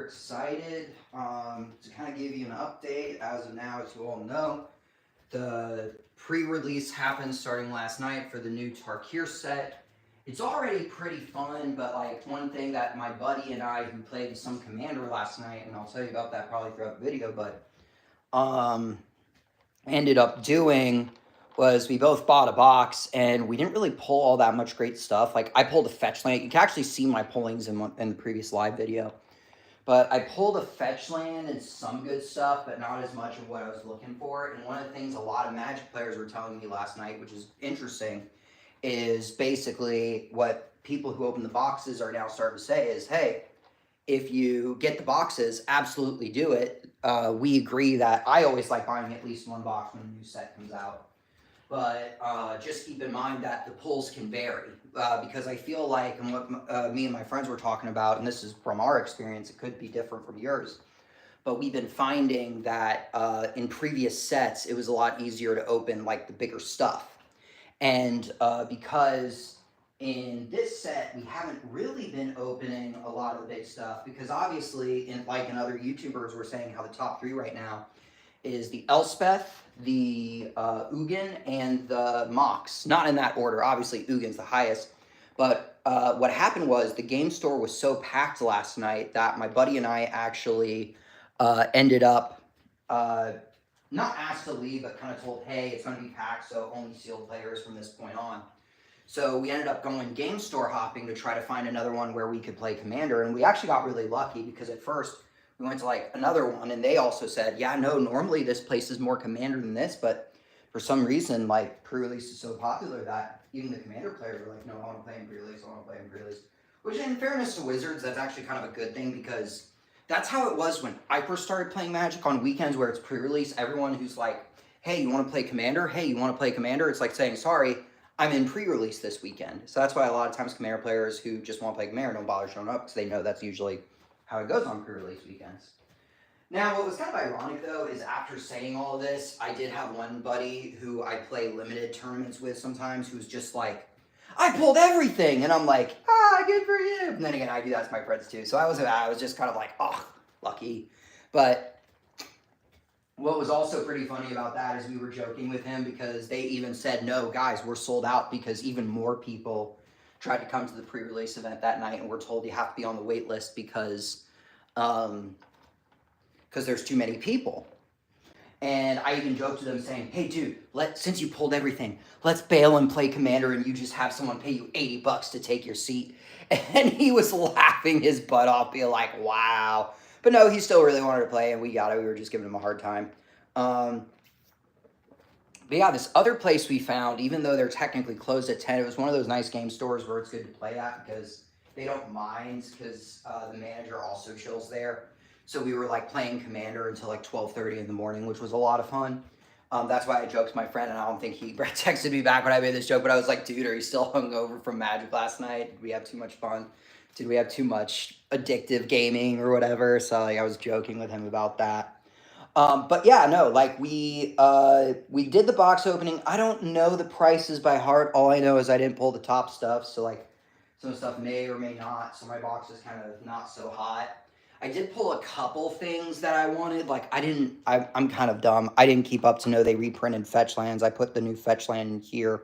super excited to kind of give you an update. As of now, as you all know, the pre-release happened starting last night for the new Tarkir set. It's already pretty fun, but like one thing that my buddy and I who played some Commander last night, and I'll tell you about that probably throughout the video, but um, ended up doing was we both bought a box and we didn't really pull all that much great stuff. Like I pulled a fetch land. You can actually see my pullings in the previous live video. But I pulled a fetch land and some good stuff, but not as much of what I was looking for. And one of the things a lot of Magic players were telling me last night, which is interesting, is basically what people who open the boxes are now starting to say is, hey, if you get the boxes, absolutely do it. We agree that I always like buying at least one box when a new set comes out. But just keep in mind that the pulls can vary because I feel like, and what me and my friends were talking about, and this is from our experience, it could be different from yours, but we've been finding that in previous sets, it was a lot easier to open like the bigger stuff. And because in this set, we haven't really been opening a lot of the big stuff because obviously, in other YouTubers were saying how the top three right now is the Elspeth, the Ugin, and the Mox. Not in that order. Obviously, Ugin's the highest. But what happened was the game store was so packed last night that my buddy and I actually ended up not asked to leave, but kind of told, hey, it's going to be packed, so only sealed players from this point on. So we ended up going game store hopping to try to find another one where we could play Commander. And we actually got really lucky because at first we went to like another one and they also said, yeah, no, normally this place is more Commander than this, but for some reason, like pre-release is so popular that even the Commander players were like, no, I want to play in pre-release, I want to play in pre-release. Which in fairness to Wizards, that's actually kind of a good thing because that's how it was when I first started playing Magic on weekends where it's pre-release. Everyone who's like, hey, you want to play Commander? Hey, you want to play Commander? It's like saying, sorry, I'm in pre-release this weekend. So that's why a lot of times Commander players who just want to play Commander don't bother showing up because they know that's usually how it goes on pre-release weekends. Now, what was kind of ironic, though, is after saying all of this, I did have one buddy who I play limited tournaments with sometimes who's just like, I pulled everything! And I'm like, good for you! And then again, I do that to my friends, too. So I was just kind of like, oh, lucky. But what was also pretty funny about that is we were joking with him because they even said, no, guys, we're sold out because even more people tried to come to the pre-release event that night and we're told you have to be on the wait list because there's too many people. And I even joked to them saying, hey, dude, since you pulled everything, let's bail and play Commander and you just have someone pay you $80 to take your seat. And he was laughing his butt off, being like, wow. But no, he still really wanted to play, and we got it. We were just giving him a hard time. But yeah, this other place we found, even though they're technically closed at 10, it was one of those nice game stores where it's good to play at because they don't mind because the manager also chills there. So we were like playing Commander until like 12:30 in the morning, which was a lot of fun. That's why I joked to my friend, and I don't think Brett texted me back when I made this joke, but I was like, dude, are you still hungover from Magic last night? Did we have too much fun? Did we have too much addictive gaming or whatever? So like, I was joking with him about that. But yeah, no, like we did the box opening. I don't know the prices by heart. All I know is I didn't pull the top stuff, so like some stuff may or may not. So my box is kind of not so hot. I did pull a couple things that I wanted. Like I'm kind of dumb. I didn't keep up to know they reprinted fetch lands. I put the new fetch land in here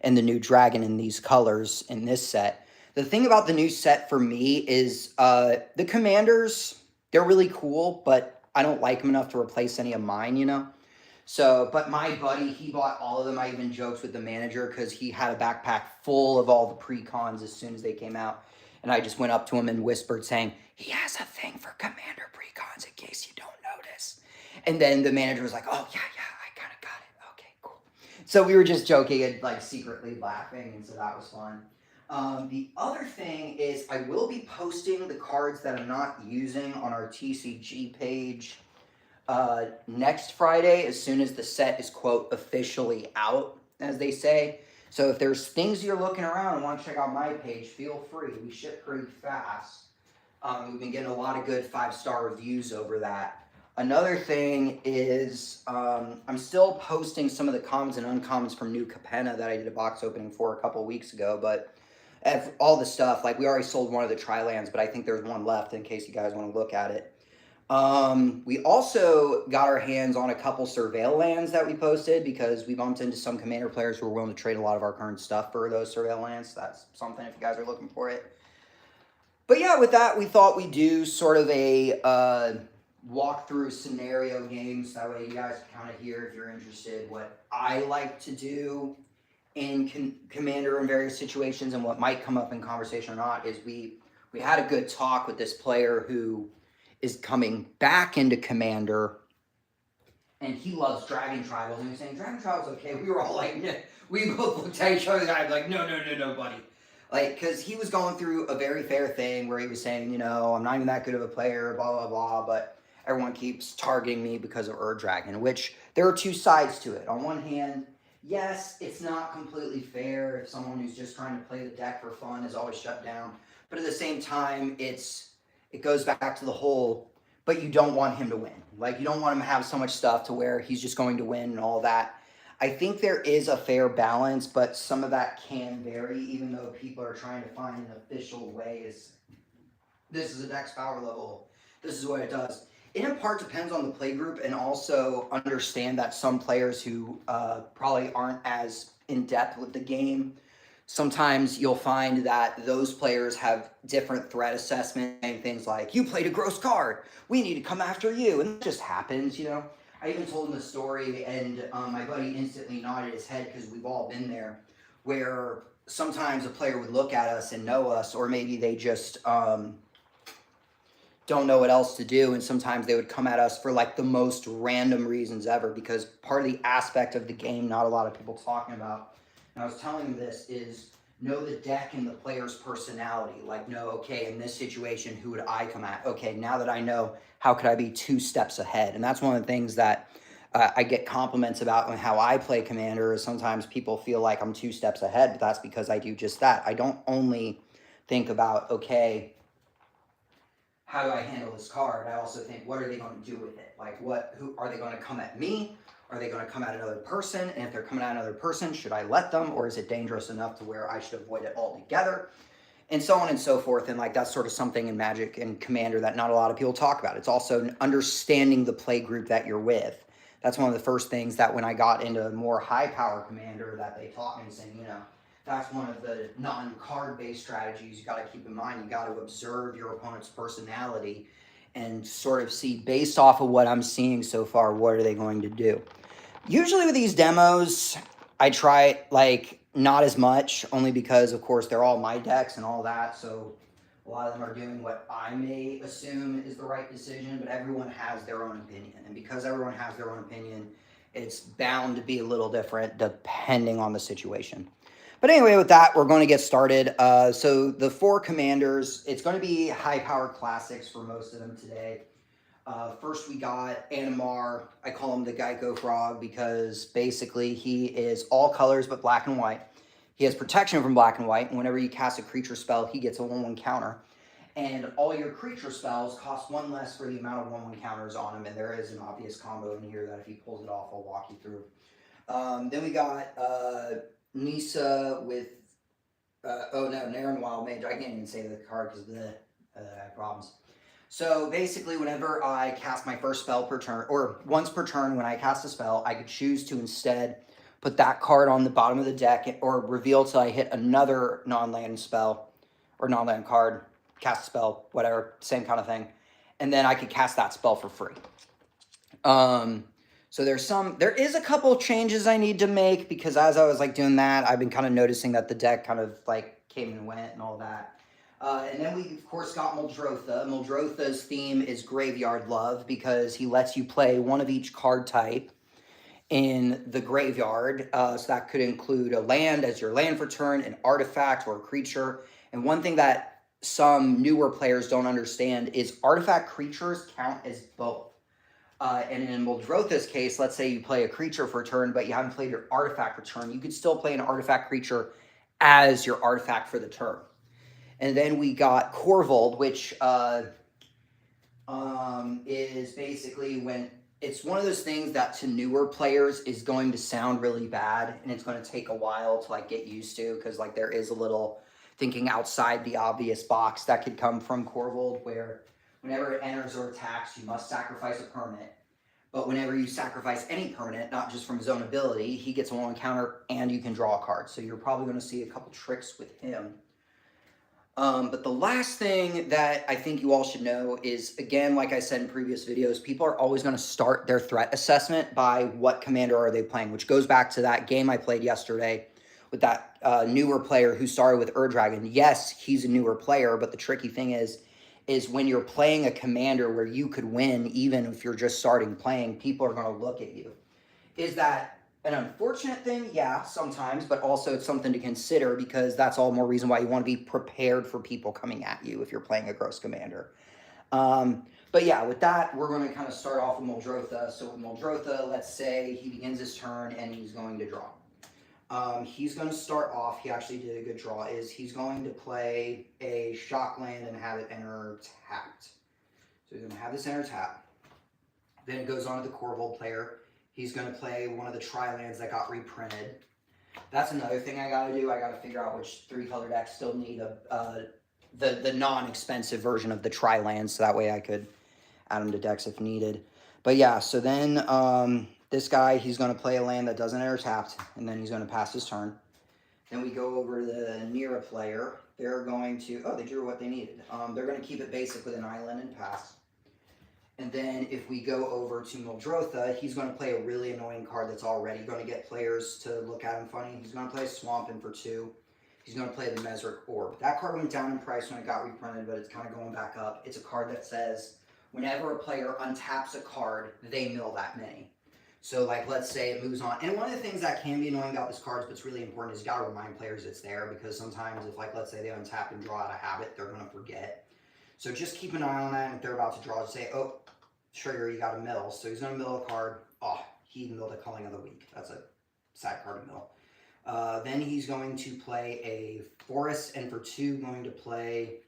and the new dragon in these colors in this set. The thing about the new set for me is the commanders, they're really cool, but I don't like them enough to replace any of mine, you know? So, but my buddy, he bought all of them. I even joked with the manager because he had a backpack full of all the pre-cons as soon as they came out. And I just went up to him and whispered saying, he has a thing for Commander pre-cons in case you don't notice. And then the manager was like, oh, yeah, I kind of got it. Okay, cool. So we were just joking and like secretly laughing, and so that was fun. The other thing is I will be posting the cards that I'm not using on our TCG page next Friday as soon as the set is, quote, officially out, as they say. So if there's things you're looking around and want to check out my page, feel free. We ship pretty fast. We've been getting a lot of good 5-star reviews over that. Another thing is I'm still posting some of the commons and uncommons from New Capenna that I did a box opening for a couple weeks ago, but all the stuff. Like, we already sold one of the tri-lands, but I think there's one left in case you guys want to look at it. We also got our hands on a couple surveil lands that we posted because we bumped into some commander players who were willing to trade a lot of our current stuff for those surveil lands. So that's something if you guys are looking for it. But yeah, with that, we thought we'd do sort of a walkthrough scenario games. That way you guys can kind of hear, if you're interested, what I like to do in Commander in various situations and what might come up in conversation or not. Is we had a good talk with this player who is coming back into Commander, and he loves Dragon Tribals, and he was saying, Dragon Tribals, okay. We were all like, yeah. We both looked at each other, and I was like, no, buddy. Like, because he was going through a very fair thing where he was saying, you know, I'm not even that good of a player, blah, blah, blah, but everyone keeps targeting me because of Ur-Dragon, which there are two sides to it. On one hand, yes, it's not completely fair if someone who's just trying to play the deck for fun is always shut down, but at the same time, it goes back to the whole, but you don't want him to win. Like, you don't want him to have so much stuff to where he's just going to win and all that. I think there is a fair balance, but some of that can vary, even though people are trying to find an official way. This is a deck's power level. This is what it does. It in part depends on the play group, and also understand that some players who probably aren't as in-depth with the game, sometimes you'll find that those players have different threat assessment and things like, you played a gross card, we need to come after you, and it just happens, you know. I even told him the story, and my buddy instantly nodded his head because we've all been there, where sometimes a player would look at us and know us, or maybe they just don't know what else to do, and sometimes they would come at us for like the most random reasons ever, because part of the aspect of the game not a lot of people talking about, and I was telling him this, is know the deck and the player's personality. Like, know, okay, in this situation, who would I come at? Okay, now that I know, how could I be 2 steps ahead? And that's one of the things that I get compliments about when how I play Commander, is sometimes people feel like I'm 2 steps ahead, but that's because I do just that. I don't only think about, okay, how do I handle this card? I also think, what are they going to do with it? Like, who are they going to come at me? Are they going to come at another person? And if they're coming at another person, should I let them? Or is it dangerous enough to where I should avoid it altogether? And so on and so forth. And like, that's sort of something in Magic and Commander that not a lot of people talk about. It's also understanding the play group that you're with. That's one of the first things that when I got into more high power Commander that they taught me, saying, you know, that's one of the non-card based strategies you got to keep in mind. You got to observe your opponent's personality and sort of see, based off of what I'm seeing so far, what are they going to do. Usually with these demos, I try, like, not as much, only because, of course, they're all my decks and all that, so a lot of them are doing what I may assume is the right decision, but everyone has their own opinion, and because everyone has their own opinion, it's bound to be a little different depending on the situation. But anyway, with that, we're going to get started. So the 4 commanders, it's going to be high-powered classics for most of them today. First, we got Animar. I call him the Geico Frog because basically he is all colors but black and white. He has protection from black and white, and whenever you cast a creature spell, he gets a 1/1 counter. And all your creature spells cost 1 less for the amount of 1/1 counters on him, and there is an obvious combo in here that if he pulls it off, I'll walk you through. Then we got Nissa with, Naren Wild Mage. I can't even say the card because I have problems. So basically, whenever I cast my first spell per turn, or once per turn when I cast a spell, I could choose to instead put that card on the bottom of the deck or reveal till I hit another non-land spell, or non-land card, cast a spell, whatever, same kind of thing. And then I could cast that spell for free. So there is a couple changes I need to make, because as I was like doing that, I've been kind of noticing that the deck kind of like came and went and all that. And then we, of course, got Muldrotha. Muldrotha's theme is Graveyard Love because he lets you play one of each card type in the graveyard. So that could include a land as your land for turn, an artifact, or a creature. And one thing that some newer players don't understand is artifact creatures count as both. And in Muldrotha's case, let's say you play a creature for a turn, but you haven't played your artifact for turn. You could still play an artifact creature as your artifact for the turn. And then we got Korvold, which is basically when it's one of those things that to newer players is going to sound really bad, and it's going to take a while to like get used to, because like there is a little thinking outside the obvious box that could come from Korvold, where whenever it enters or attacks, you must sacrifice a permanent. But whenever you sacrifice any permanent, not just from his own ability, he gets a 1/1 counter and you can draw a card. So you're probably going to see a couple tricks with him. But the last thing that I think you all should know is, again, like I said in previous videos, people are always going to start their threat assessment by what commander are they playing, which goes back to that game I played yesterday with that newer player who started with Ur-Dragon. Yes, he's a newer player, but the tricky thing is when you're playing a commander where you could win, even if you're just starting playing, people are going to look at you. Is that an unfortunate thing? Yeah, sometimes, but also it's something to consider because that's all more reason why you want to be prepared for people coming at you if you're playing a gross commander. But yeah, with that, we're going to kind of start off with Muldrotha. So with Muldrotha, let's say he begins his turn and he's going to draw. He's going to start off, he actually did a good draw, is he's going to play a shock land and have it enter tapped. So he's going to have this enter tapped. Then it goes on to the Korvold player. He's going to play one of the tri-lands that got reprinted. That's another thing I got to do. I got to figure out which 3-color decks still need the non-expensive version of the tri-lands, so that way I could add them to decks if needed. But yeah, so then this guy, he's going to play a land that doesn't enter tapped, and then he's going to pass his turn. Then we go over to the Nira player. They're going to, oh, they drew what they needed. They're going to keep it basic with an island and pass. And then if we go over to Muldrotha, he's going to play a really annoying card that's already going to get players to look at him funny. He's going to play Swampin for 2. He's going to play the Mesric Orb. That card went down in price when it got reprinted, but it's kind of going back up. It's a card that says whenever a player untaps a card, they mill that many. So, like, let's say it moves on. And one of the things that can be annoying about this card, but it's really important, is you got to remind players it's there, because sometimes if, like, let's say they untap and draw out a habit, they're going to forget. So just keep an eye on that, and if they're about to draw, just say, oh, trigger, you got a mill. So he's going to mill a card. Oh, he milled a Culling of the Weak. That's a sad card to mill. Then he's going to play a Forest, and for 2, going to play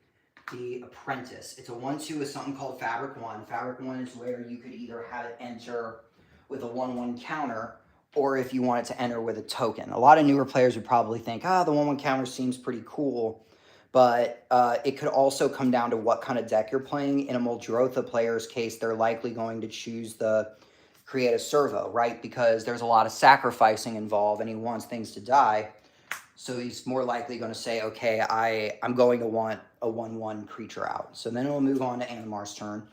the Apprentice. It's a 1/2 with something called Fabric 1. Fabric 1 is where you could either have it enter with a 1/1 counter, or if you want it to enter with a token. A lot of newer players would probably think, the 1/1 counter seems pretty cool, but it could also come down to what kind of deck you're playing. In a Muldrotha player's case, they're likely going to choose the Create a Servo, right? Because there's a lot of sacrificing involved, and he wants things to die. So he's more likely going to say, okay, I'm going to want a 1/1 creature out. So then we'll move on to Animar's turn.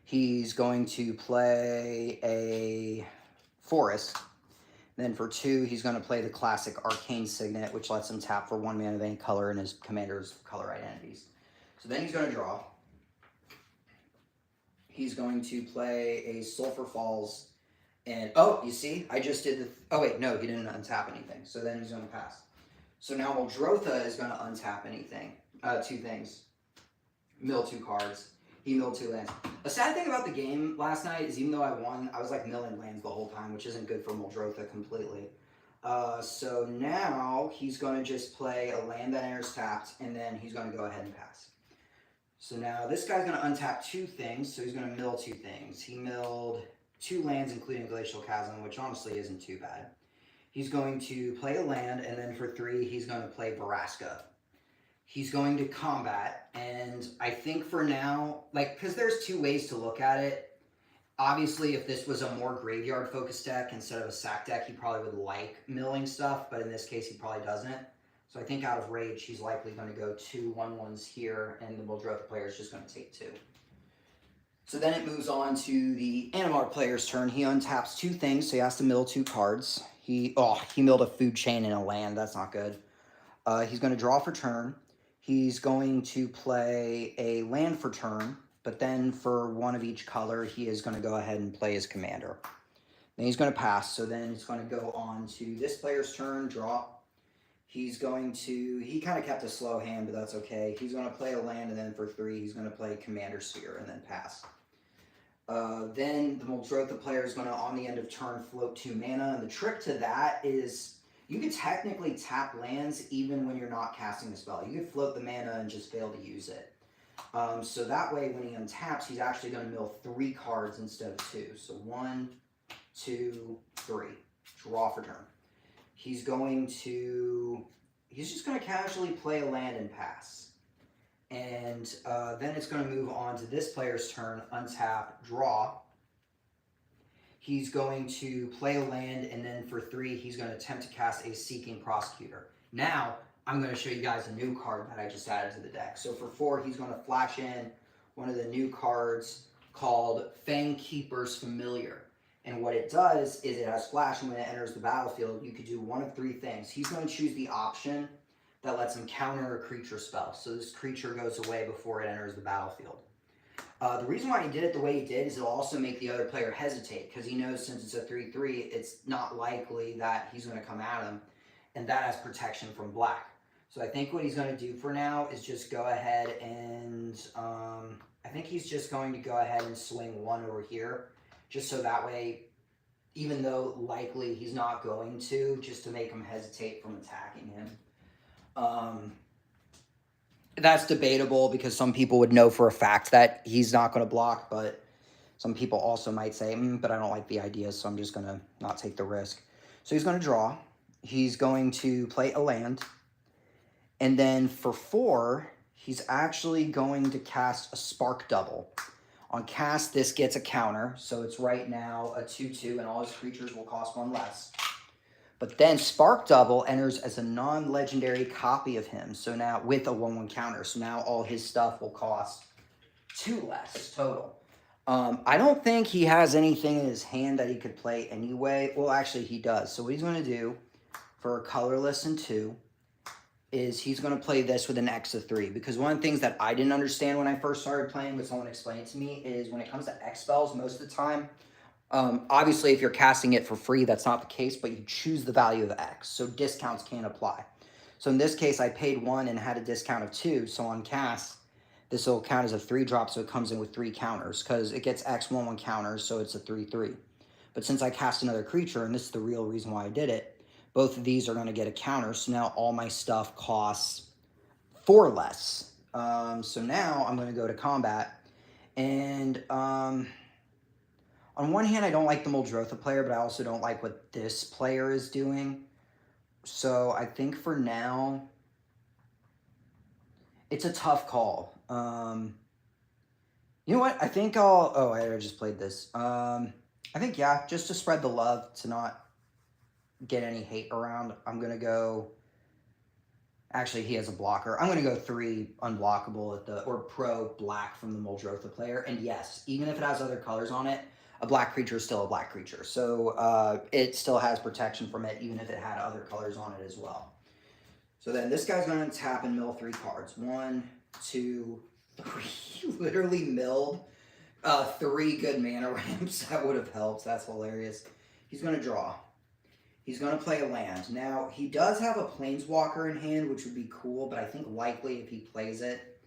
He's going to play a Forest. Then for 2, he's going to play the classic Arcane Signet, which lets him tap for 1 mana of any color in his commander's color identities. So then he's going to draw. He's going to play a Sulphur Falls. And, oh, you see, I just did the, oh wait, no, he didn't untap anything. So then he's going to pass. So now Muldrotha is going to untap anything. 2 things. Mill 2 cards. He milled 2 lands. A sad thing about the game last night is even though I won, I was like milling lands the whole time, which isn't good for Muldrotha completely. So now he's going to just play a land that enters tapped, and then he's going to go ahead and pass. So now this guy's going to untap 2 things, so he's going to mill 2 things. He milled 2 lands, including Glacial Chasm, which honestly isn't too bad. He's going to play a land, and then for 3, he's going to play Vraska. He's going to combat, and I think for now, like, because there's 2 ways to look at it. Obviously, if this was a more graveyard-focused deck instead of a sack deck, he probably would like milling stuff, but in this case, he probably doesn't. So I think out of rage, he's likely going to go 2 1/1s here, and the Muldrotha player is just going to take 2. So then it moves on to the Animar player's turn. He untaps 2 things, so he has to mill 2 cards. He milled a Food Chain in a land. That's not good. He's going to draw for turn. He's going to play a land for turn, but then for 1 of each color, he is going to go ahead and play his commander. Then he's going to pass, so then it's going to go on to this player's turn, draw. He's going to, he kind of kept a slow hand, but that's okay. He's going to play a land, and then for 3, he's going to play Commander Sphere, and then pass. Then the Muldrotha player is going to, on the end of turn, float 2 mana, and the trick to that is you could technically tap lands even when you're not casting a spell. You could float the mana and just fail to use it. So that way, when he untaps, he's actually going to mill 3 cards instead of 2. So 1, 2, 3. Draw for turn. He's going to he's just going to casually play a land and pass. And then it's going to move on to this player's turn, untap, draw. He's going to play a land, and then for 3, he's going to attempt to cast a Seeking Prosecutor. Now, I'm going to show you guys a new card that I just added to the deck. So for 4, he's going to flash in one of the new cards called Fangkeeper's Familiar. And what it does is it has flash, and when it enters the battlefield, you could do one of 3 things. He's going to choose the option that lets him counter a creature spell. So this creature goes away before it enters the battlefield. The reason why he did it the way he did is it'll also make the other player hesitate, because he knows since it's a 3/3, it's not likely that he's going to come at him, and that has protection from black. So I think what he's going to do for now is just go ahead and, I think he's just going to go ahead and swing 1 over here, just so that way, even though likely he's not going to, just to make him hesitate from attacking him. That's debatable because some people would know for a fact that he's not going to block, but some people also might say, but I don't like the idea, so I'm just going to not take the risk. So he's going to draw. He's going to play a land. And then for 4, he's actually going to cast a Spark Double. On cast, this gets a counter, so it's right now a 2/2, and all his creatures will cost 1 less. But then Spark Double enters as a non-legendary copy of him, so now with a 1/1 counter. So now all his stuff will cost 2 less total. I don't think he has anything in his hand that he could play anyway. Well, actually, he does. So what he's going to do for a colorless and 2 is he's going to play this with an X of 3. Because one of the things that I didn't understand when I first started playing, but someone explained it to me, is when it comes to X spells, most of the time, obviously, if you're casting it for free, that's not the case, but you choose the value of X, so discounts can't apply. So in this case, I paid 1 and had a discount of 2, so on cast, this will count as a 3-drop, so it comes in with 3 counters, because it gets X 1/1 counters, so it's a 3/3. But since I cast another creature, and this is the real reason why I did it, both of these are going to get a counter, so now all my stuff costs 4 less. So now I'm going to go to combat, and on one hand, I don't like the Muldrotha player, but I also don't like what this player is doing. So I think for now, it's a tough call. You know what? I think I'll... Oh, I just played this. I think, yeah, just to spread the love, to not get any hate around, I'm going to go... Actually, he has a blocker. I'm going to go 3 unblockable at the... Or pro black from the Muldrotha player. And yes, even if it has other colors on it, a black creature is still a black creature. So it still has protection from it, even if it had other colors on it as well. So then this guy's going to tap and mill 3 cards. 1, 2, 3. He literally milled 3 good mana ramps. That would have helped. That's hilarious. He's going to draw. He's going to play a land. Now, he does have a Planeswalker in hand, which would be cool, but I think likely if he plays it,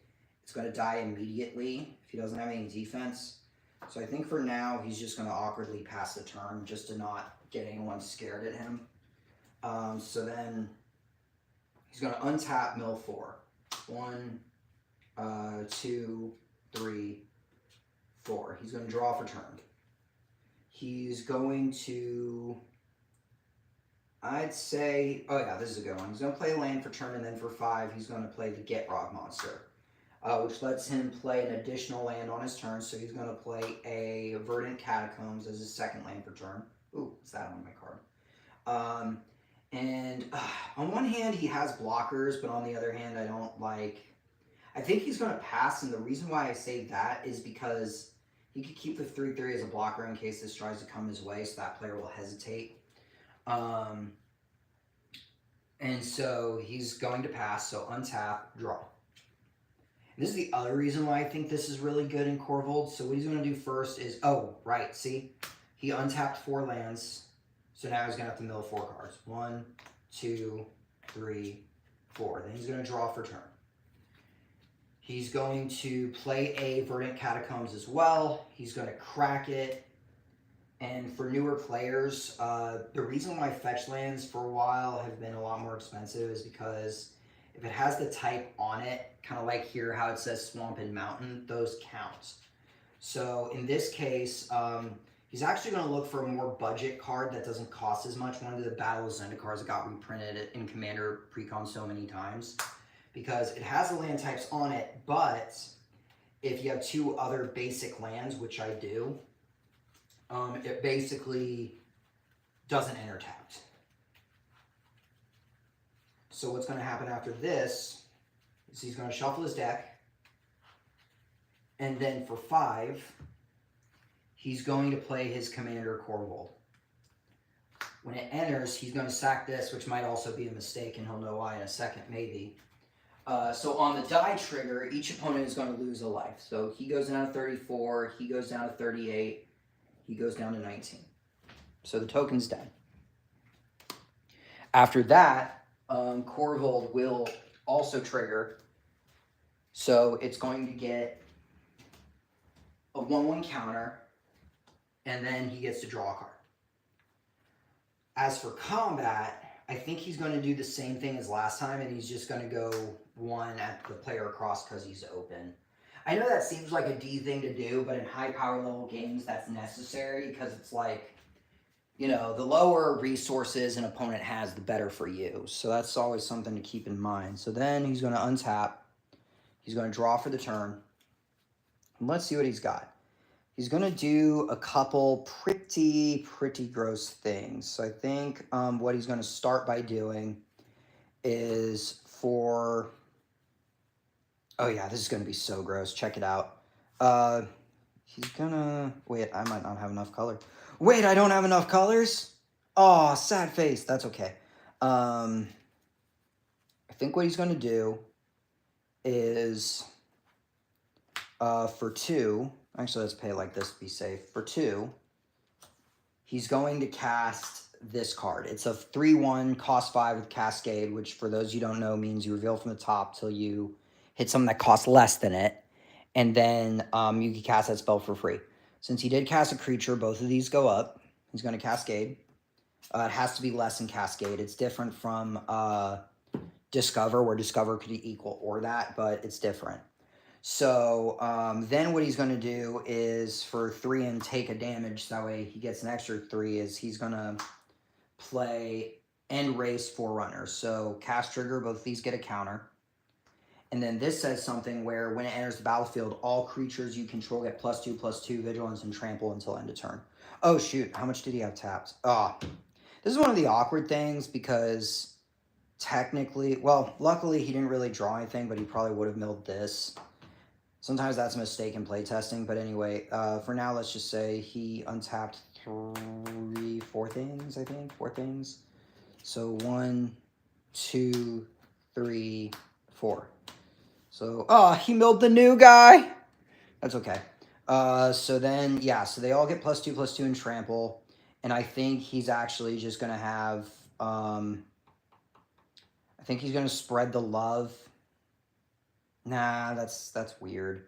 it's going to die immediately if he doesn't have any defense. So I think for now, he's just going to awkwardly pass the turn just to not get anyone scared at him. So then he's going to untap, mill 4. 1, 2, 3, 4. He's going to draw for turn. He's going to... I'd say... Oh yeah, this is a good one. He's going to play a land for turn, and then for 5, he's going to play the Gitrog monster. Which lets him play an additional land on his turn, so he's going to play a Verdant Catacombs as his second land per turn. Ooh, what's that on my card? On one hand, he has blockers, but on the other hand, I don't like... I think he's going to pass, and the reason why I say that is because he could keep the 3/3 as a blocker in case this tries to come his way, so that player will hesitate. And so he's going to pass, so untap, draw. And this is the other reason why I think this is really good in Korvold. So what he's going to do first is, oh, right, see? He untapped 4 lands, so now he's going to have to mill 4 cards. 1, 2, 3, 4. Then he's going to draw for turn. He's going to play a Verdant Catacombs as well. He's going to crack it. And for newer players, the reason why fetch lands for a while have been a lot more expensive is because if it has the type on it, kind of like here how it says Swamp and Mountain, those count. So in this case, He's actually going to look for a more budget card that doesn't cost as much. One of the Battle of Zenda cards that got reprinted in Commander Precon so many times. Because it has the land types on it, but if you have 2 other basic lands, which I do, it basically doesn't enter tapped. So what's going to happen after this is he's going to shuffle his deck. And then for 5... he's going to play his Commander Korvold. When it enters, he's going to sack this, which might also be a mistake, and he'll know why in a second, maybe. So on the die trigger, each opponent is going to lose a life. So he goes down to 34, he goes down to 38, he goes down to 19. So the token's dead. After that, Korvold will also trigger. So it's going to get a 1/1 counter, and then he gets to draw a card. As for combat, I think he's going to do the same thing as last time, and he's just going to go 1 at the player across because he's open. I know that seems like a D thing to do, but in high power level games, that's necessary because it's like, you know, the lower resources an opponent has, the better for you. So that's always something to keep in mind. So then he's going to untap. He's going to draw for the turn. And let's see what he's got. He's going to do a couple pretty gross things. So I think what he's going to start by doing is for... oh, yeah, this is going to be so gross. Check it out. He's going to... wait, I might not have enough color. Wait, I don't have enough colors? Oh, sad face. That's okay. I think what he's going to do is for 2... actually, let's play it like this to be safe. For 2, he's going to cast this card. It's a 3/1, cost 5 with Cascade, which for those you don't know means you reveal from the top till you hit something that costs less than it. And then you can cast that spell for free. Since he did cast a creature, both of these go up. He's going to Cascade. It has to be less than Cascade. It's different from Discover, where Discover could equal or that, but it's different. So then what he's going to do is for 3 and take a damage, so that way he gets an extra 3, is he's going to play End Race Forerunner. So cast trigger, both of these get a counter. And then this says something where when it enters the battlefield, all creatures you control get +2/+2 vigilance and trample until end of turn. Oh shoot, how much did he have tapped? This is one of the awkward things because technically, well, luckily he didn't really draw anything, but he probably would have milled this. Sometimes that's a mistake in playtesting, but anyway, for now, let's just say he untapped 4 things, I think. 4 things. So 1, 2, 3, 4. So, he milled the new guy. That's okay. So then, yeah, so they all get +2/+2 in trample. And I think he's actually just going to have, I think he's going to spread the love. Nah, that's weird.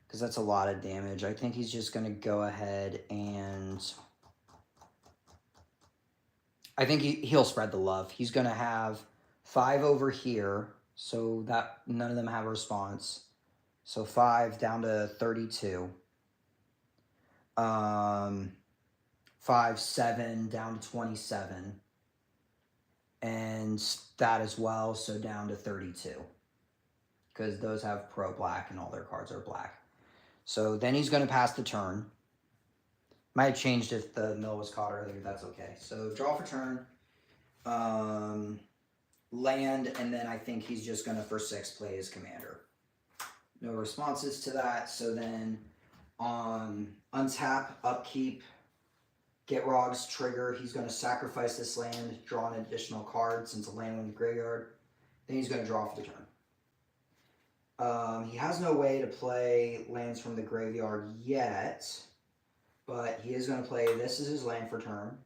Because that's a lot of damage. I think he's just going to go ahead and... I think he'll spread the love. He's going to have 5 over here, so that none of them have a response. So 5 down to 32. 5, 7 down to 27. And that as well, so down to 32. Because those have pro black and all their cards are black. So then he's going to pass the turn. Might have changed if the mill was caught earlier. That's okay. So draw for turn. Land, and then I think he's just going to, for 6, play his commander. No responses to that. So then on untap, upkeep, get Rog's trigger. He's going to sacrifice this land, draw an additional card since a land went in the graveyard. Then he's going to draw for the turn. He has no way to play lands from the graveyard yet, but he is going to play, this is his land for turn.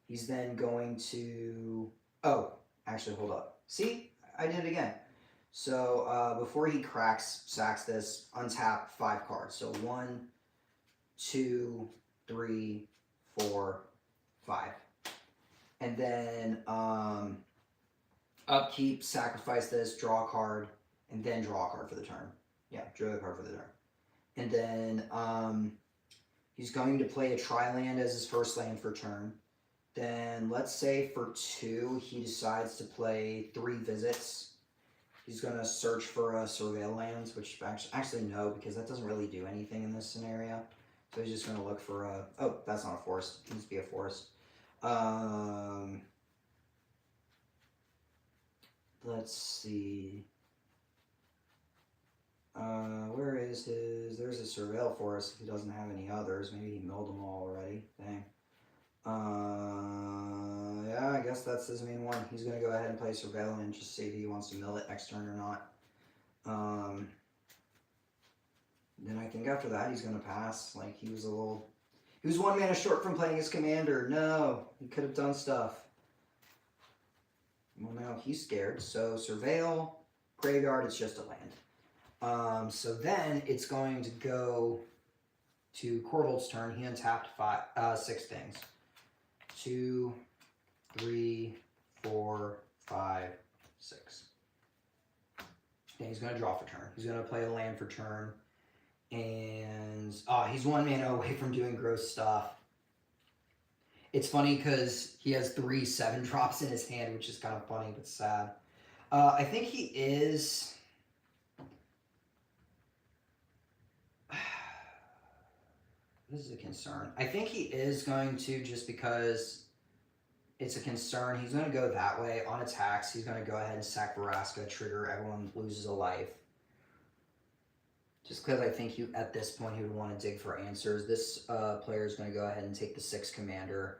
He's then going to, oh, actually, hold up. See, I did it again. So before he sacks this, untap 5 cards. So 1, 2, 3, 4, 5. And then upkeep, sacrifice this, draw a card, and then draw a card for the turn. Yeah, draw a card for the turn. And then He's going to play a tri-land as his first land for turn. Then let's say for 2, he decides to play 3 visits. He's going to search for a Surveil lands, which actually no, because that doesn't really do anything in this scenario. So he's just going to look for a... Oh, that's not a forest. It needs to be a forest. Let's see. Where is his... There's a Surveil forest if he doesn't have any others. Maybe he milled them all already. Dang. Yeah, I guess that's his main one. He's going to go ahead and play Surveil and just see if he wants to mill it next turn or not. Then I think after that he's going to pass. Like, he was 1 mana short from playing his commander. No, he could have done stuff. Well, now he's scared. So Surveil, Graveyard, it's just a land. So then it's going to go to Corvold's turn. He untapped 6 things. 2, 3, 4, 5, 6. And he's going to draw for turn. He's going to play a land for turn. And he's 1 mana away from doing gross stuff. It's funny because he has 3 7-drops in his hand, which is kind of funny but sad. I think he is... This is a concern. I think he is going to, just because it's a concern, he's going to go that way. On attacks, he's going to go ahead and sack Vraska, trigger, everyone loses a life. Just because I think at this point he would want to dig for answers. This player is going to go ahead and take the 7 commanders,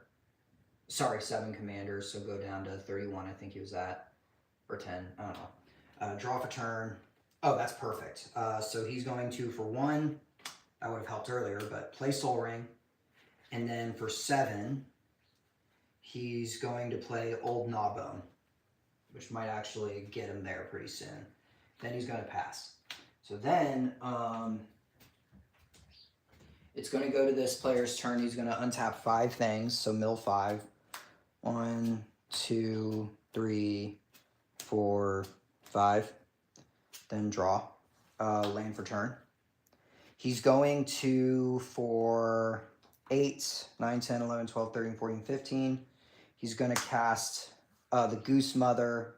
so go down to 31, I think he was at. Or 10, I don't know. Draw for turn. Oh, that's perfect. So he's going to, for 1... I would have helped earlier, but play Sol Ring. And then for 7, he's going to play Old Gnawbone, which might actually get him there pretty soon. Then he's going to pass. So then, it's going to go to this player's turn. He's going to untap 5 things, so mill 5. 1, 2, 3, 4, 5. Then draw. Land for turn. He's going to, for 8, 9, 10, 11, 12, 13, 14, 15. He's going to cast the Goose Mother.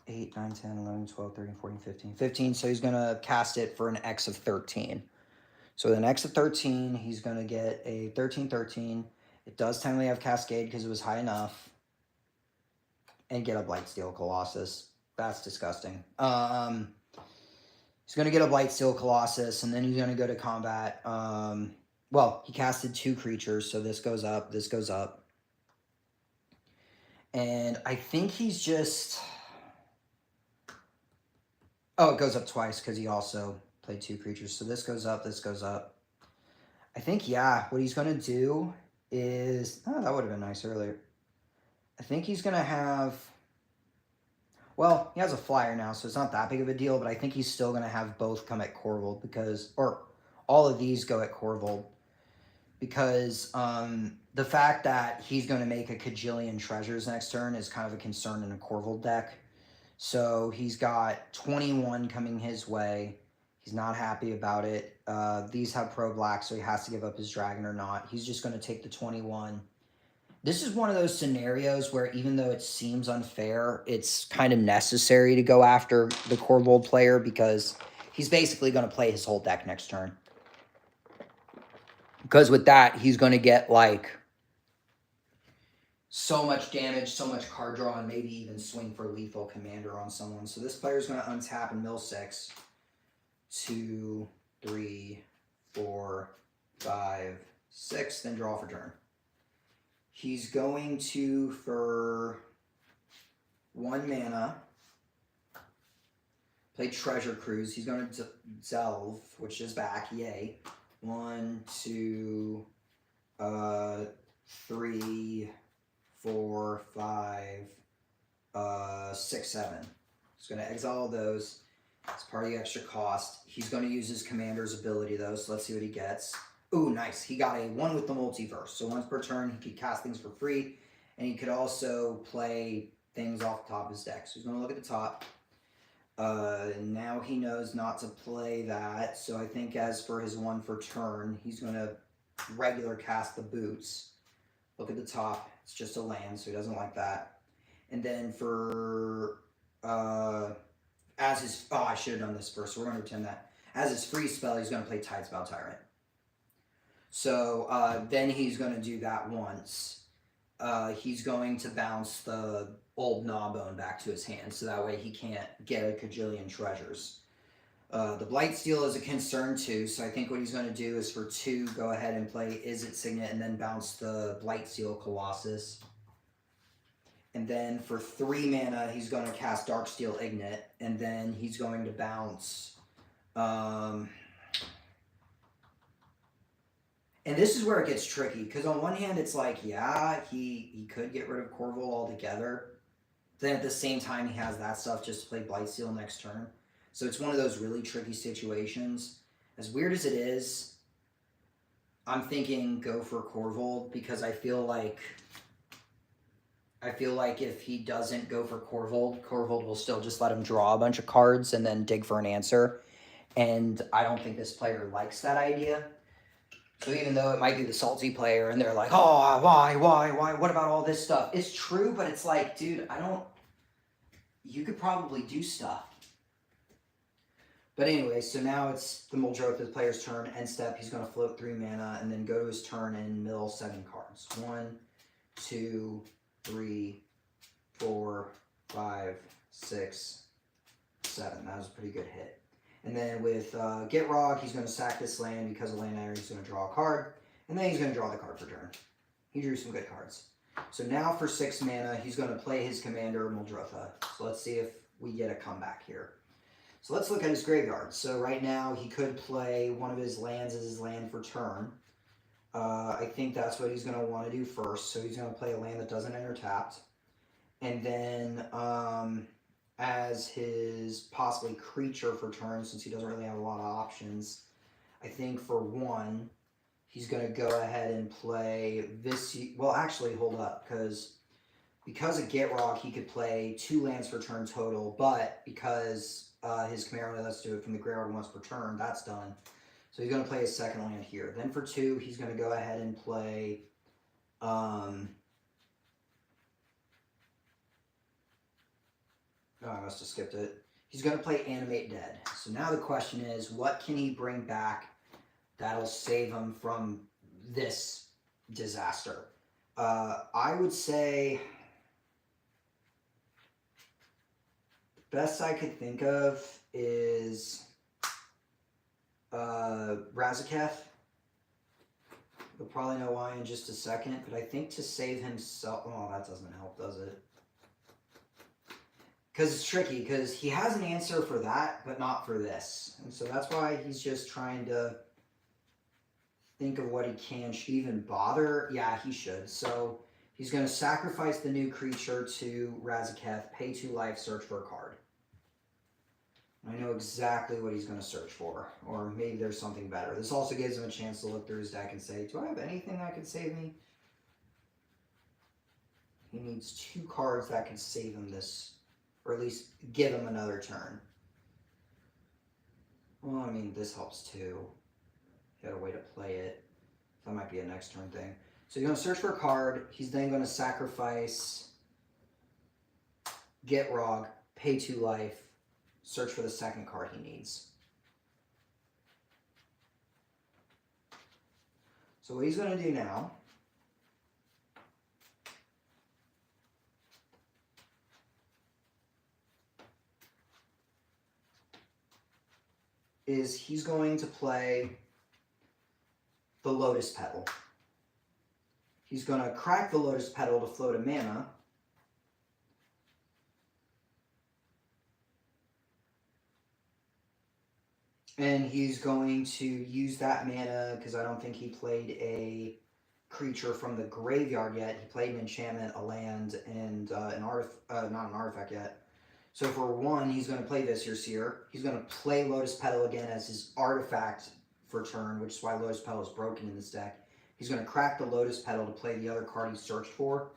8, 9, 10, 11, 12, 13, 14, 15. 15, so he's going to cast it for an X of 13. So with an X of 13, he's going to get a 13, 13. It does technically have Cascade because it was high enough. And get a Blightsteel Colossus. That's disgusting. He's going to get a Blightsteel Colossus, and then he's going to go to combat. Well, he casted 2 creatures, so this goes up, this goes up. And I think he's just... Oh, it goes up twice because he also played 2 creatures. So this goes up, this goes up. I think, yeah, what he's going to do is... Oh, that would have been nice earlier. I think he's going to have... Well, he has a flyer now, so it's not that big of a deal, but I think he's still going to have both come at Corvold because... Or all of these go at Corvold. Because the fact that he's going to make a Kajillion treasures next turn is kind of a concern in a Corvold deck. So he's got 21 coming his way. He's not happy about it. These have pro-black, so he has to give up his dragon or not. He's just going to take the 21. This is one of those scenarios where even though it seems unfair, it's kind of necessary to go after the Corvold player because he's basically going to play his whole deck next turn. Because with that, he's going to get, like, so much damage, so much card draw, and maybe even swing for lethal commander on someone. So this player's going to untap and mill 6. 2, 3, 4, 5, 6, then draw for turn. He's going to, for 1 mana, play Treasure Cruise. He's going to delve, which is back, yay. 1, 2, 3, 4, 5, 6, 7. He's going to exile those. It's part of the extra cost. He's going to use his commander's ability, though, so let's see what he gets. Ooh, nice. He got a 1 with the multiverse. So once per turn, he could cast things for free, and he could also play things off the top of his deck. So he's going to look at the top. Now he knows not to play that, so I think as for his 1 for turn, he's going to regular cast the boots. Look at the top. It's just a land, so he doesn't like that. And then for as his I should have done this first. So we're going to pretend that as his free spell, he's going to play Tidespell Tyrant. So then he's going to do that once. He's going to bounce the old Gnawbone back to his hand, so that way he can't get a Kajillion treasures. The Blightsteel is a concern too, so I think what he's going to do is for 2, go ahead and play Izzet Signet and then bounce the Blightsteel Colossus. And then for 3 mana, he's going to cast Darksteel Ignet, and then he's going to bounce... and this is where it gets tricky, because on one hand, it's like, yeah, he could get rid of Corvul altogether. Then at the same time, he has that stuff just to play Blightsteel next turn. So it's one of those really tricky situations. As weird as it is, I'm thinking go for Corvul, because I feel like if he doesn't go for Corvul, Corvul will still just let him draw a bunch of cards and then dig for an answer. And I don't think this player likes that idea. So even though it might be the salty player and they're like, oh, why, what about all this stuff? It's true, but it's like, dude, you could probably do stuff. But anyway, so now it's the Muldrotha player's turn. End step, he's going to float 3 mana and then go to his turn and mill 7 cards. 1, 2, 3, 4, 5, 6, 7. That was a pretty good hit. And then with Gitrog, he's going to sack this land because of land area. He's going to draw a card. And then he's going to draw the card for turn. He drew some good cards. So now for 6 mana, he's going to play his commander, Muldrotha. So let's see if we get a comeback here. So let's look at his graveyard. So right now, he could play one of his lands as his land for turn. I think that's what he's going to want to do first. So he's going to play a land that doesn't enter tapped. And then as his possibly creature for turn, since he doesn't really have a lot of options, I think for 1, he's going to go ahead and play this. Well, actually, hold up, because of Gitrog, he could play 2 lands per turn total, but because his commander only lets do it from the graveyard once per turn, that's done. So he's going to play his second land here. Then for 2, he's going to go ahead and play... Oh, I must have skipped it. He's going to play Animate Dead. So now the question is, what can he bring back that'll save him from this disaster? I would say... best I could think of is Razaketh. You'll probably know why in just a second, but I think to save himself... oh, that doesn't help, does it? Because it's tricky, because he has an answer for that, but not for this. And so that's why he's just trying to think of what he can. Should he even bother? Yeah, he should. So he's going to sacrifice the new creature to Razaketh, pay 2 life, search for a card. I know exactly what he's going to search for, or maybe there's something better. This also gives him a chance to look through his deck and say, do I have anything that could save me? He needs 2 cards that could save him this, or at least give him another turn. Well, I mean, this helps too. He had a way to play it. That might be a next turn thing. So he's going to search for a card. He's then going to sacrifice Gitrog, pay 2 life, search for the second card he needs. So what he's going to do now is he's going to play the Lotus Petal. He's going to crack the Lotus Petal to float a mana. And he's going to use that mana, because I don't think he played a creature from the graveyard yet. He played an enchantment, a land, and not an artifact yet. So for 1, he's going to play Viscera Seer. He's going to play Lotus Petal again as his artifact for turn, which is why Lotus Petal is broken in this deck. He's going to crack the Lotus Petal to play the other card he searched for,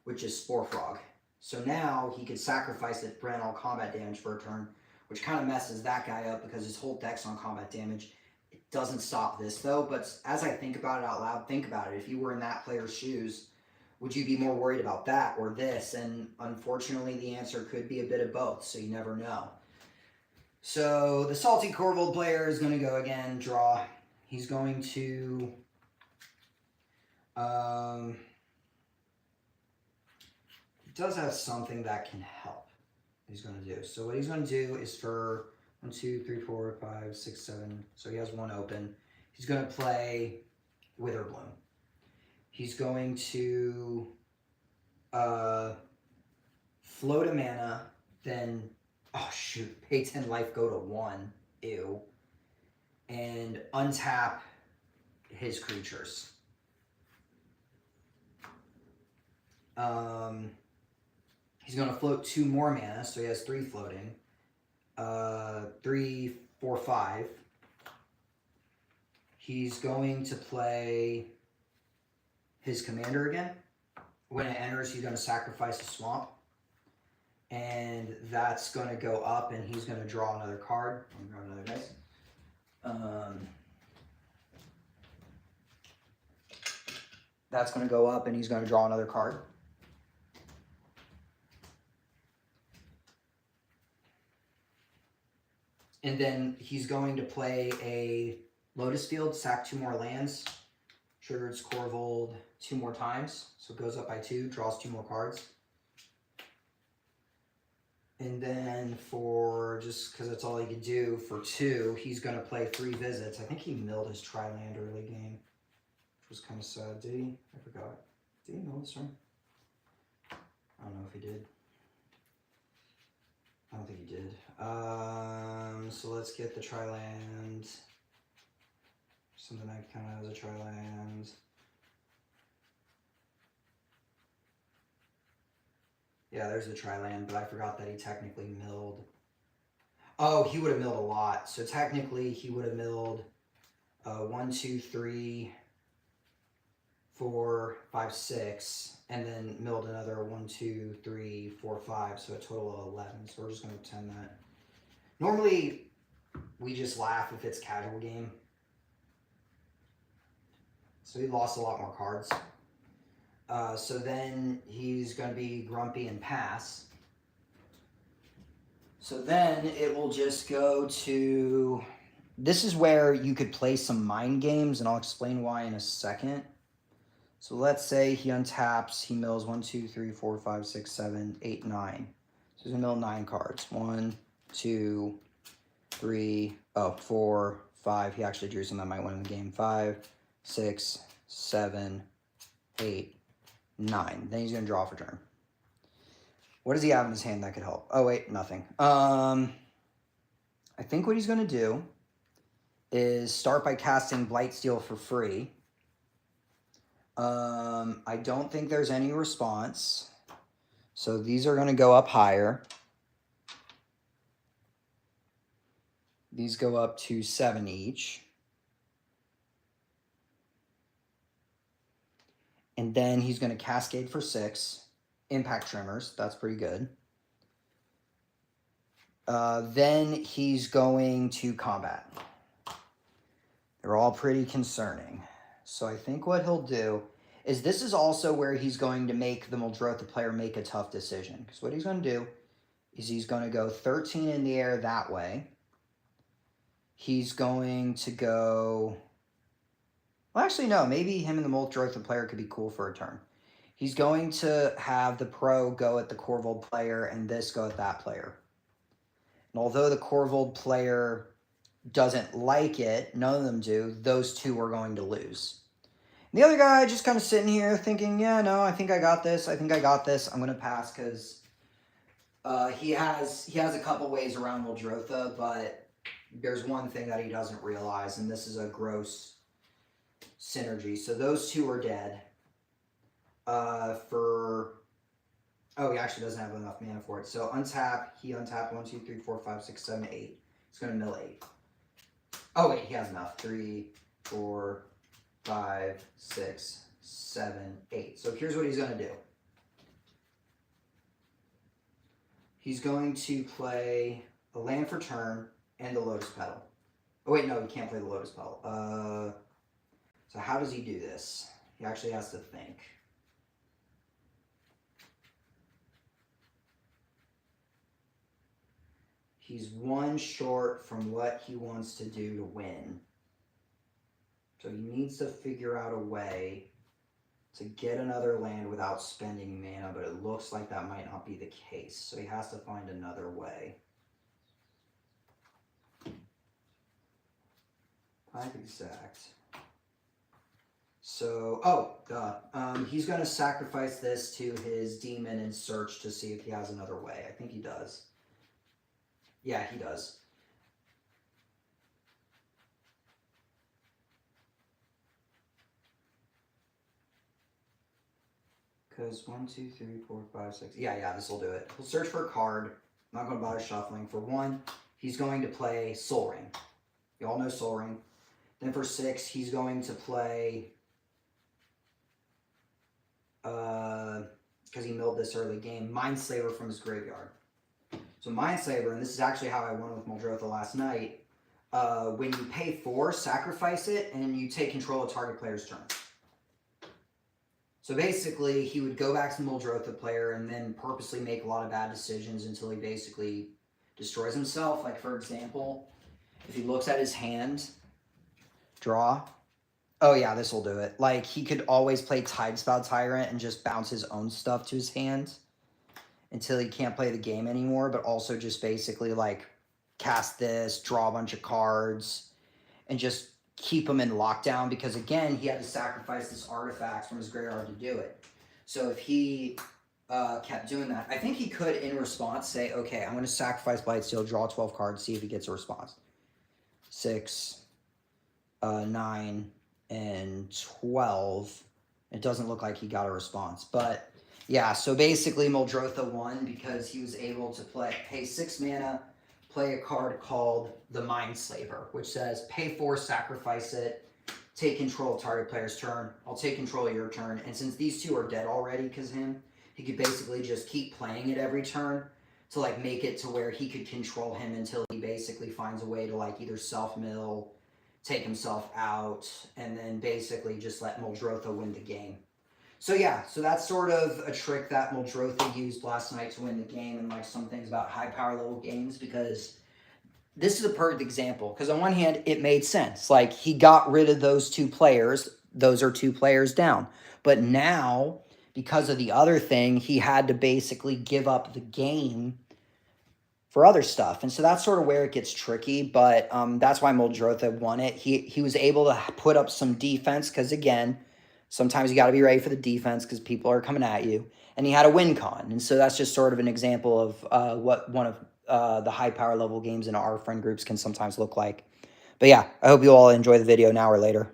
which is Spore Frog. So now he could sacrifice it, prevent all combat damage for a turn, which kind of messes that guy up because his whole deck's on combat damage. It doesn't stop this, though. But as I think about it out loud, think about it. If you were in that player's shoes, would you be more worried about that or this? And unfortunately, the answer could be a bit of both, so you never know. So the Salty Corvold player is going to go again, draw. He's going to... he does have something that can help. He's going to do. So what he's going to do is for 1, 2, 3, 4, 5, 6, 7. So he has 1 open. He's going to play Witherbloom. He's going to float a mana, then, oh shoot, pay 10 life, go to 1. Ew. And untap his creatures. He's going to float 2 more mana, so he has 3 floating. 3, 4, 5. He's going to play his commander again. When it enters, he's going to sacrifice a swamp. And that's going to go up, and he's going to draw another card. I'll grab another dice. That's going to go up, and he's going to draw another card. And then he's going to play a Lotus Field, sack 2 more lands, triggers Corvold 2 more times, so it goes up by 2, draws 2 more cards. And then for, just because that's all he could do, for 2, he's going to play 3 visits. I think he milled his Tri-Land early game, which was kind of sad. Did he? I forgot. Did he mill this turn? I don't know if he did. I don't think he did. So let's get the Tri-Land. Something that kind of has a Tri-Land. Yeah, there's the Tri-Land, but I forgot that he technically milled. Oh, he would have milled a lot. So technically, he would have milled 1, 2, 3, 4, 5, 6, and then milled another 1, 2, 3, 4, 5, so a total of 11. So we're just going to pretend that. Normally, we just laugh if it's casual game. So he lost a lot more cards. So then he's going to be grumpy and pass. So then it will just go to... This is where you could play some mind games, and I'll explain why in a second. So let's say he untaps, he mills 1, 2, 3, 4, 5, 6, 7, 8, 9. So he's going to mill 9 cards. 1, 2, 3, 4, 5. He actually drew some that might win the game. 5, 6, 7, 8, 9. Then he's going to draw for turn. What does he have in his hand that could help? Oh, wait, nothing. I think what he's going to do is start by casting Blightsteel for free. I don't think there's any response. So these are going to go up higher. These go up to 7 each. And then he's going to Cascade for 6. Impact Tremors. That's pretty good. Then he's going to combat. They're all pretty concerning. So I think what he'll do is this is also where he's going to make the Muldrotha player make a tough decision. Because what he's going to do is he's going to go 13 in the air that way. He's going to go... Well, actually, no. Maybe him and the Muldrotha player could be cool for a turn. He's going to have the pro go at the Corvold player and this go at that player. And although the Corvold player doesn't like it, none of them do, those two are going to lose. And the other guy just kind of sitting here thinking, yeah, no, I think I got this. I think I got this. I'm going to pass because he has a couple ways around Muldrotha, but there's one thing that he doesn't realize, and this is a gross synergy. So those two are dead. Oh, he actually doesn't have enough mana for it. So untap, he untapped 1, 2, 3, 4, 5, 6, 7, 8. He's going to mill 8. Oh, wait, he has enough. 3, 4, 5, 6, 7, 8. So here's what he's going to do. He's going to play a land for turn and the Lotus Petal. Oh, wait, no, he can't play the Lotus Petal. So how does he do this? He actually has to think. He's one short from what he wants to do to win. So he needs to figure out a way to get another land without spending mana, but it looks like that might not be the case. So he has to find another way. Type exact. So, he's going to sacrifice this to his demon and search to see if he has another way. I think he does. Yeah, he does. Because 1, 2, 3, 4, 5, 6. Yeah, this will do it. He'll search for a card. I'm not going to bother shuffling. For 1, he's going to play Sol Ring. You all know Sol Ring. Then for 6, he's going to play, because he milled this early game, Mindslaver from his graveyard. So Mindslaver, and this is actually how I won with Muldrotha last night, when you pay 4, sacrifice it, and you take control of target player's turn. So basically, he would go back to the Muldrotha player and then purposely make a lot of bad decisions until he basically destroys himself. Like, for example, if he looks at his hand, draw. Oh, yeah, this will do it. Like, he could always play Tidespout Tyrant and just bounce his own stuff to his hand until he can't play the game anymore, but also just basically, like, cast this, draw a bunch of cards, and just keep him in lockdown because, again, he had to sacrifice this artifact from his graveyard to do it. So if he kept doing that, I think he could, in response, say, okay, I'm going to sacrifice Blightsteel, draw 12 cards, see if he gets a response. 6, 9, and 12. It doesn't look like he got a response. But, yeah, so basically Muldrotha won because he was able to pay 6 mana, play a card called the Mindslaver, which says pay 4, sacrifice it, take control of target player's turn. I'll take control of your turn. And since these two are dead already because of him, he could basically just keep playing it every turn to, like, make it to where he could control him until he basically finds a way to, like, either self-mill, take himself out, and then basically just let Muldrotha win the game. So yeah, so that's sort of a trick that Muldrotha used last night to win the game, and like some things about high power level games, because this is a perfect example. Because on one hand, it made sense. Like, he got rid of those 2 players. Those are 2 players down. But now, because of the other thing, he had to basically give up the game for other stuff. And so that's sort of where it gets tricky, but that's why Muldrotha won it. He was able to put up some defense because, again, sometimes you got to be ready for the defense because people are coming at you. And he had a win con. And so that's just sort of an example of what one of the high power level games in our friend groups can sometimes look like. But yeah, I hope you all enjoy the video now or later.